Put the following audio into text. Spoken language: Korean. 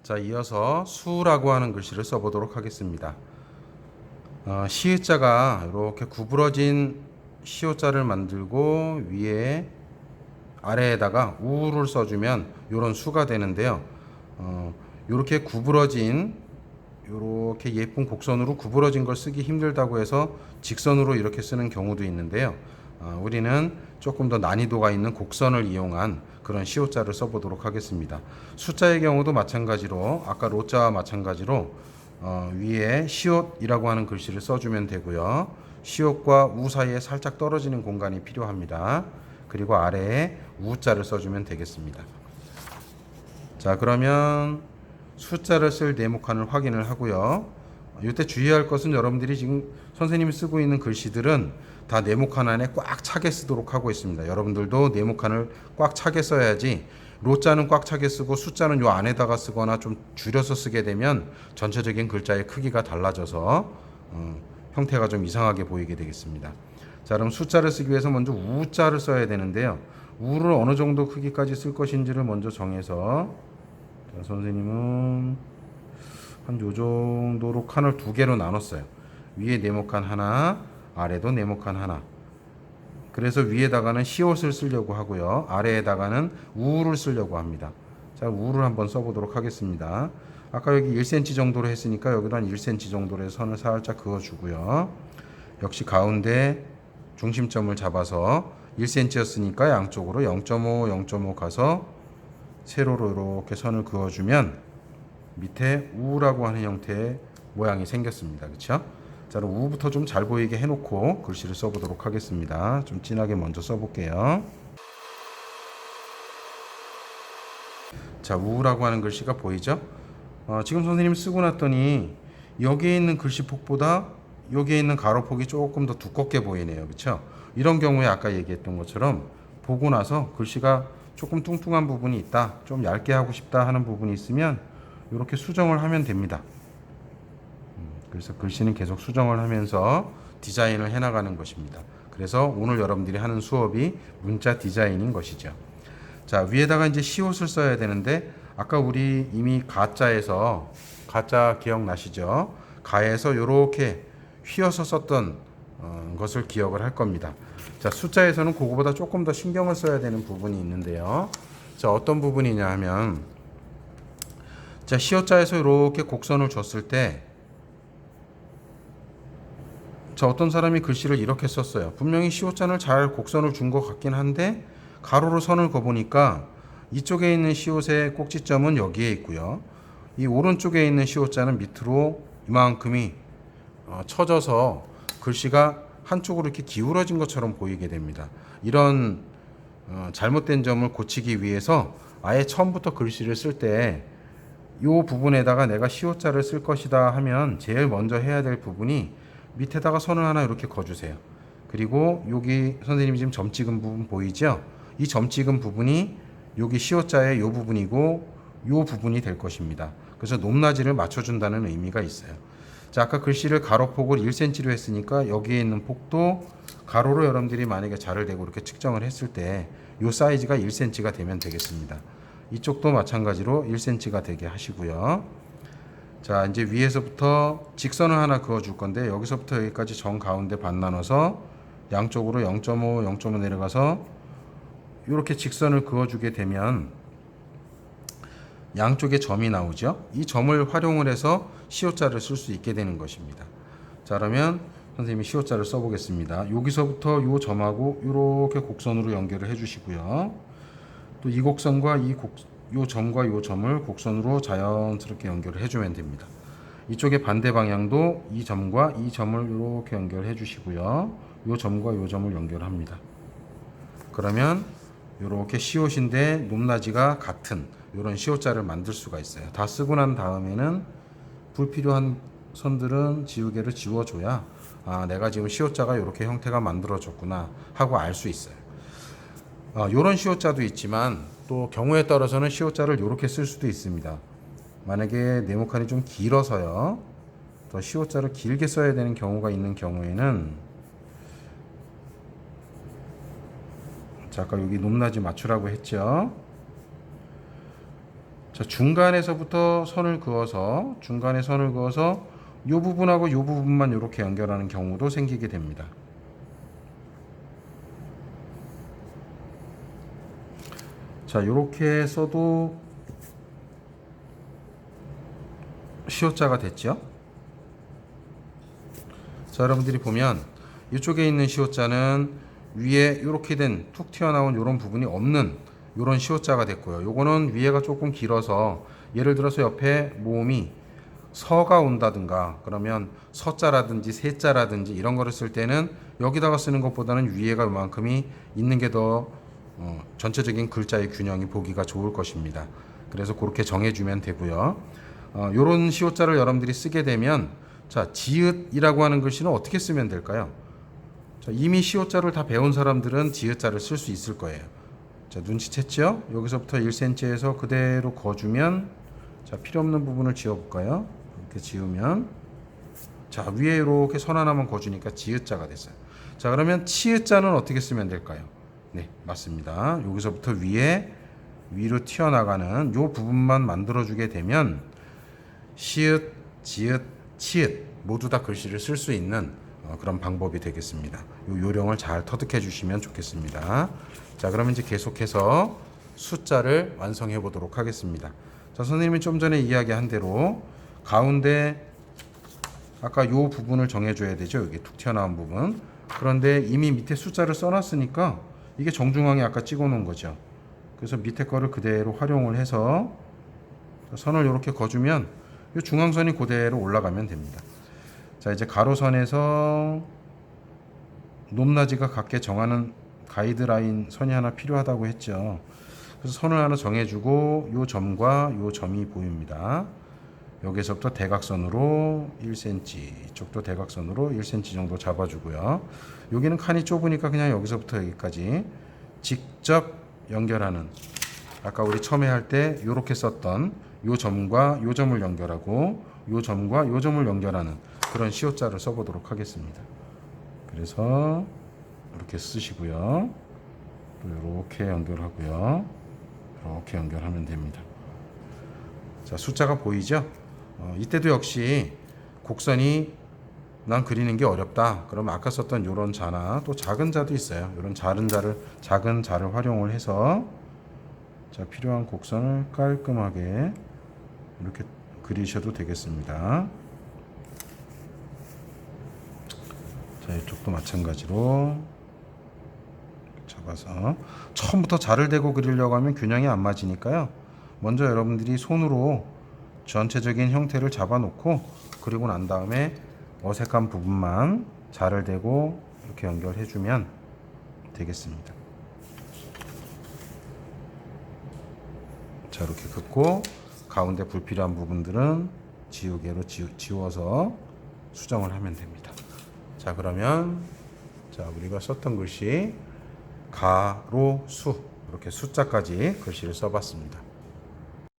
자, 이어서 수라고 하는 글씨를 써보도록 하겠습니다. 시자가 이렇게 구부러진 시옷자를 만들고 위에 아래에다가 우를 써주면 이런 수가 되는데요. 이렇게 구부러진 이렇게 예쁜 곡선으로 구부러진 걸 쓰기 힘들다고 해서 직선으로 이렇게 쓰는 경우도 있는데요. 우리는 조금 더 난이도가 있는 곡선을 이용한 그런 시옷자를 써보도록 하겠습니다. 숫자의 경우도 마찬가지로 아까 로자와 마찬가지로 위에 시옷이라고 하는 글씨를 써주면 되고요. 시옷과 우 사이에 살짝 떨어지는 공간이 필요합니다. 그리고 아래에 우자를 써주면 되겠습니다. 자, 그러면 숫자를 쓸 네모칸을 확인을 하고요. 이때 주의할 것은 여러분들이 지금 선생님이 쓰고 있는 글씨들은 다 네모칸 안에 꽉 차게 쓰도록 하고 있습니다. 여러분들도 네모칸을 꽉 차게 써야지 로자는 꽉 차게 쓰고 숫자는 요 안에다가 쓰거나 좀 줄여서 쓰게 되면 전체적인 글자의 크기가 달라져서 형태가 좀 이상하게 보이게 되겠습니다. 자, 그럼 숫자를 쓰기 위해서 먼저 우자를 써야 되는데요. 우를 어느 정도 크기까지 쓸 것인지를 먼저 정해서, 자, 선생님은 한 요 정도로 칸을 두 개로 나눴어요. 위에 네모칸 하나, 아래도 네모칸 하나. 그래서 위에다가는 시옷을 쓰려고 하고요. 아래에다가는 우를 쓰려고 합니다. 자, 우를 한번 써보도록 하겠습니다. 아까 여기 1cm 정도로 했으니까 여기도 한 1cm 정도로 해서 선을 살짝 그어주고요. 역시 가운데 중심점을 잡아서 1cm였으니까 양쪽으로 0.5, 0.5 가서 세로로 이렇게 선을 그어주면 밑에 우라고 하는 형태의 모양이 생겼습니다. 그렇죠? 자, 그럼 우부터 좀 잘 보이게 해놓고 글씨를 써보도록 하겠습니다. 좀 진하게 먼저 써볼게요. 자, 우라고 하는 글씨가 보이죠? 지금 선생님 쓰고 났더니 여기에 있는 글씨폭보다 여기에 있는 가로폭이 조금 더 두껍게 보이네요. 그렇죠? 이런 경우에 아까 얘기했던 것처럼 보고 나서 글씨가 조금 뚱뚱한 부분이 있다, 좀 얇게 하고 싶다 하는 부분이 있으면 이렇게 수정을 하면 됩니다. 그래서 글씨는 계속 수정을 하면서 디자인을 해나가는 것입니다. 그래서 오늘 여러분들이 하는 수업이 문자 디자인인 것이죠. 자, 위에다가 이제 시옷을 써야 되는데 아까 우리 이미 가자에서 가자 기억나시죠? 가에서 이렇게 휘어서 썼던 것을 기억을 할 겁니다. 자, 숫자에서는 그거보다 조금 더 신경을 써야 되는 부분이 있는데요. 자, 어떤 부분이냐 하면, 자, 시옷자에서 이렇게 곡선을 줬을 때, 자, 어떤 사람이 글씨를 이렇게 썼어요. 분명히 시옷자는 잘 곡선을 준 것 같긴 한데 가로로 선을 그어보니까 이쪽에 있는 시옷의 꼭지점은 여기에 있고요. 이 오른쪽에 있는 시옷자는 밑으로 이만큼이 쳐져서 글씨가 한쪽으로 이렇게 기울어진 것처럼 보이게 됩니다. 이런 잘못된 점을 고치기 위해서 아예 처음부터 글씨를 쓸 때 이 부분에다가 내가 시옷자를 쓸 것이다 하면 제일 먼저 해야 될 부분이 밑에다가 선을 하나 이렇게 그어주세요. 그리고 여기 선생님이 지금 점 찍은 부분 보이죠? 이 점 찍은 부분이 여기 시옷자의 이 부분이고 이 부분이 될 것입니다. 그래서 높낮이를 맞춰준다는 의미가 있어요. 자, 아까 글씨를 가로폭을 1cm로 했으니까 여기에 있는 폭도 가로로 여러분들이 만약에 자를 대고 이렇게 측정을 했을 때 이 사이즈가 1cm가 되면 되겠습니다. 이쪽도 마찬가지로 1cm가 되게 하시고요. 자, 이제 위에서부터 직선을 하나 그어줄 건데 여기서부터 여기까지 정 가운데 반 나눠서 양쪽으로 0.5, 0.5 내려가서 이렇게 직선을 그어주게 되면 양쪽에 점이 나오죠. 이 점을 활용을 해서 시옷자를 쓸 수 있게 되는 것입니다. 자, 그러면 선생님이 시옷자를 써보겠습니다. 여기서부터 이 점하고 이렇게 곡선으로 연결을 해주시고요. 또 이 곡선과 이 점과 이 점을 곡선으로 자연스럽게 연결을 해주면 됩니다. 이쪽의 반대 방향도 이 점과 이 점을 이렇게 연결해 주시고요. 이 점과 이 점을 연결합니다. 그러면 이렇게 시옷인데 높낮이가 같은 이런 시옷자를 만들 수가 있어요. 다 쓰고 난 다음에는 불필요한 선들은 지우개를 지워줘야 내가 지금 시옷자가 이렇게 형태가 만들어졌구나 하고 알 수 있어요. 이런 시옷자도 있지만 또 경우에 따라서는 시옷자를 이렇게 쓸 수도 있습니다. 만약에 네모칸이 좀 길어서요, 더 시옷자를 길게 써야 되는 경우가 있는 경우에는, 자, 아까 여기 높낮이 맞추라고 했죠. 자, 중간에 선을 그어서 이 부분하고 이 부분만 이렇게 연결하는 경우도 생기게 됩니다. 자, 이렇게 써도 시옷자가 됐죠. 자, 여러분들이 보면 이쪽에 있는 시옷자는 위에 이렇게 된 툭 튀어나온 이런 부분이 없는 이런 시옷자가 됐고요. 요거는 위에가 조금 길어서 예를 들어서 옆에 모음이 서가 온다든가 그러면 서자라든지 세자라든지 이런 거를 쓸 때는 여기다가 쓰는 것보다는 위에가 이만큼이 있는 게 더 전체적인 글자의 균형이 보기가 좋을 것입니다. 그래서 그렇게 정해주면 되고요. 요런 시옷자를 여러분들이 쓰게 되면 자, 지읒이라고 하는 글씨는 어떻게 쓰면 될까요? 자, 이미 시옷자를 다 배운 사람들은 지읒자를 쓸 수 있을 거예요. 자, 눈치챘죠? 여기서부터 1cm에서 그대로 거주면 자, 필요 없는 부분을 지워볼까요? 이렇게 지우면 자, 위에 이렇게 선 하나만 거주니까 지읒자가 됐어요. 자, 그러면 치읒자는 어떻게 쓰면 될까요? 네, 맞습니다. 여기서부터 위로 튀어나가는 요 부분만 만들어주게 되면 시읒, 지읒, 치읒 모두 다 글씨를 쓸 수 있는 그런 방법이 되겠습니다. 요 요령을 잘 터득해 주시면 좋겠습니다. 자, 그러면 이제 계속해서 숫자를 완성해 보도록 하겠습니다. 자, 선생님이 좀 전에 이야기한 대로 가운데 아까 요 부분을 정해줘야 되죠. 여기 툭 튀어나온 부분. 그런데 이미 밑에 숫자를 써놨으니까 이게 정중앙에 아까 찍어놓은 거죠. 그래서 밑에 거를 그대로 활용을 해서 선을 이렇게 그어주면 이 중앙선이 그대로 올라가면 됩니다. 자, 이제 가로선에서 높낮이가 같게 정하는 가이드라인 선이 하나 필요하다고 했죠. 그래서 선을 하나 정해주고 요 점과 요 점이 보입니다. 여기서부터 대각선으로 1cm, 이쪽도 대각선으로 1cm 정도 잡아주고요. 여기는 칸이 좁으니까 그냥 여기서부터 여기까지 직접 연결하는, 아까 우리 처음에 할 때 이렇게 썼던 요 점과 요 점을 연결하고 요 점과 요 점을 연결하는 그런 시옷자를 써보도록 하겠습니다. 그래서 이렇게 쓰시고요. 또 이렇게 연결하고요. 이렇게 연결하면 됩니다. 자, 숫자가 보이죠? 이때도 역시 곡선이 난 그리는 게 어렵다. 그러면 아까 썼던 요런 자나 또 작은 자도 있어요. 요런 작은 자를 활용을 해서 자, 필요한 곡선을 깔끔하게 이렇게 그리셔도 되겠습니다. 자, 이쪽도 마찬가지로 잡아서 처음부터 자를 대고 그리려고 하면 균형이 안 맞으니까요. 먼저 여러분들이 손으로 전체적인 형태를 잡아놓고 그리고 난 다음에 어색한 부분만 자를 대고 이렇게 연결해주면 되겠습니다. 자, 이렇게 긋고 가운데 불필요한 부분들은 지우개로 지워서 수정을 하면 됩니다. 자, 그러면 자, 우리가 썼던 글씨 가로 수 이렇게 숫자까지 글씨를 써봤습니다.